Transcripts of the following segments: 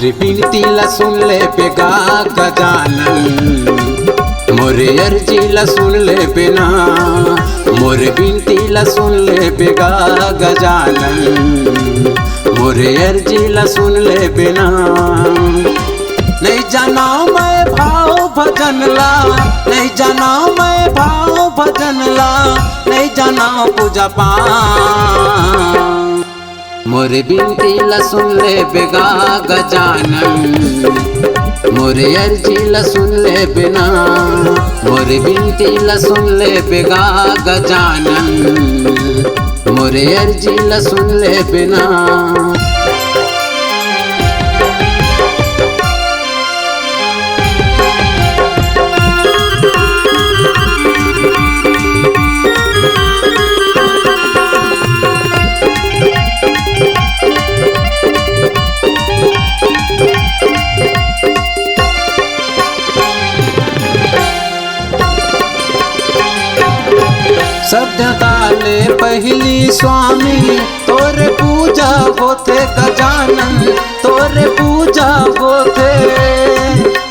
मोरी बिनती ला सुन ले बेगा गजानन, मोरे अर्जी ला सुन ले बिना, मोरे बिनती ला सुन ले बेगा गजानन, मोरे अर्जी ला सुन ले बिना। नहीं जाना मैं भाव भजन ला, नहीं जाना मैं भाव भजन ला, नहीं जाना पूजा पाठ। मोरे बिनती ला सुन ले बेगा गजानन, मोरे अर्जी ला सुन ले बिना, मोरे बिनती ला सुन ले बेगा गजानन, मोरे अर्जी ला सुन ले बिना। सभ्यताले पहली स्वामी तोरे पूजा होते गजानन, तोरे पूजा होते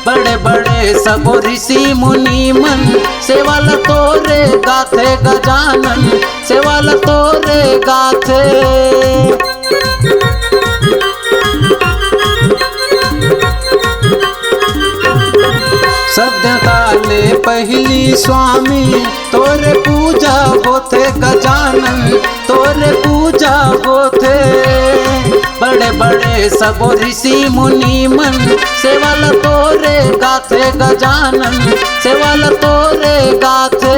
बड़े बड़े सब ऋषि मुनि मन, सेवाल तोरे गाथे गजानन, सेवाल तोरे गाथे। सभ्यताले पहली स्वामी तोरे पूजा होते गजानन, तोरे पूजा होते बड़े बड़े सब ऋषि मुनि मन, सेवाल तोरे गाथे गजानन, सेवाल तोरे गाथे।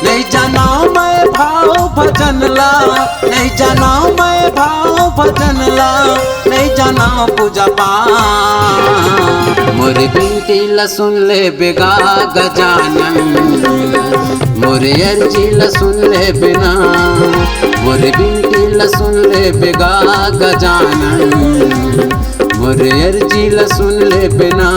नहीं जाना मैं भाव भजन ला, नहीं जाना मैं भाव भजन ला, नहीं जाना पूजा पाठ। मोरे बिनती ला सुन ले बेगा गजानन, मोरे अर्जी ला सुन ले बिना, मोरे बिनती ला सुन ले बेगा गजानन, मोरे अर्जी ला सुन ले बिना।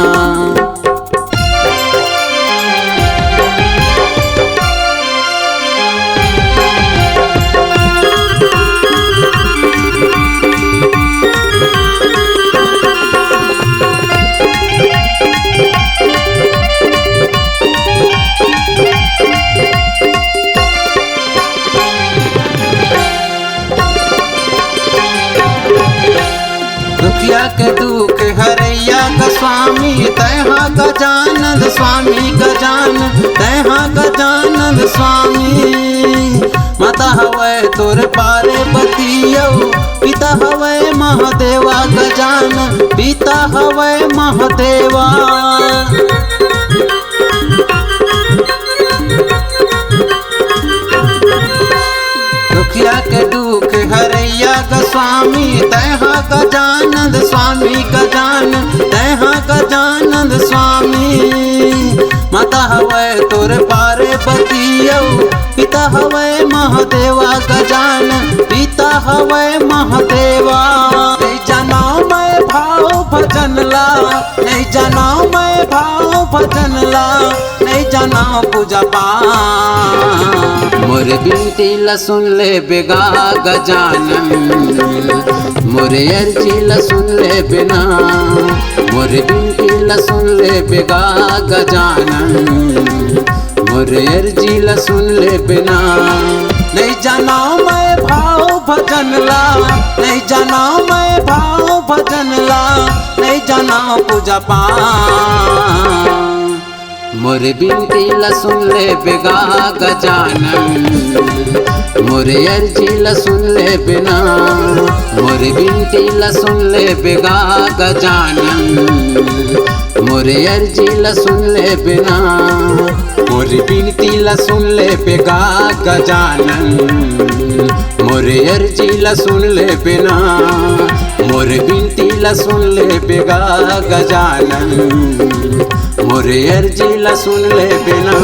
दुखिया के दुख हरैया का स्वामी तैहा गजानन स्वामी, गजानन तैहा गजानन स्वामी। माता हवै तोर पारे बतियौ, पिता हवै महादेवा गजानन, पिता हवै महादेवा। दुखिया के दुख हरैया का स्वामी तैहा गजानन स्वामी, गजानन तैहा गजानन स्वामी। माता हवै तोर पारे बतियौ, पिता हवै महादेवा गजानन, पिता हवै महादेवा। नहीं जाना मैं भाव भजन ला, नहीं जाना मैं भाव भजन ला, नहीं जाना पूजा पाठ। मोरे बिनती ला सुन ले बेगा गजानन, मोरे अर्जी ला सुन ले बिना, मोरे बिनती ला सुन ले बेगा गजानन, मोरे अर्जी ला सुन ले बिना। नहीं जाना मैं भाव भजन ला, नहीं जाना मैं भाव भजन ला, नहीं जाना पूजा पाठ। मोरे बिनती ला सुन ले बेगा गजानन, मोरे अर्जी ला सुन ले बिना, मोरे बिनती ला सुन ले बेगा गजानन, मोरे अर्जी ला सुन ले बिना। मोरे बिनती ला सुन ले बेगा गजानन, मोरे अर्जी ला सुन ले बिना, मोरे बिनती ला सुन ले बेगा गजानन, मोरे अर्जी ला सुन ले बिना।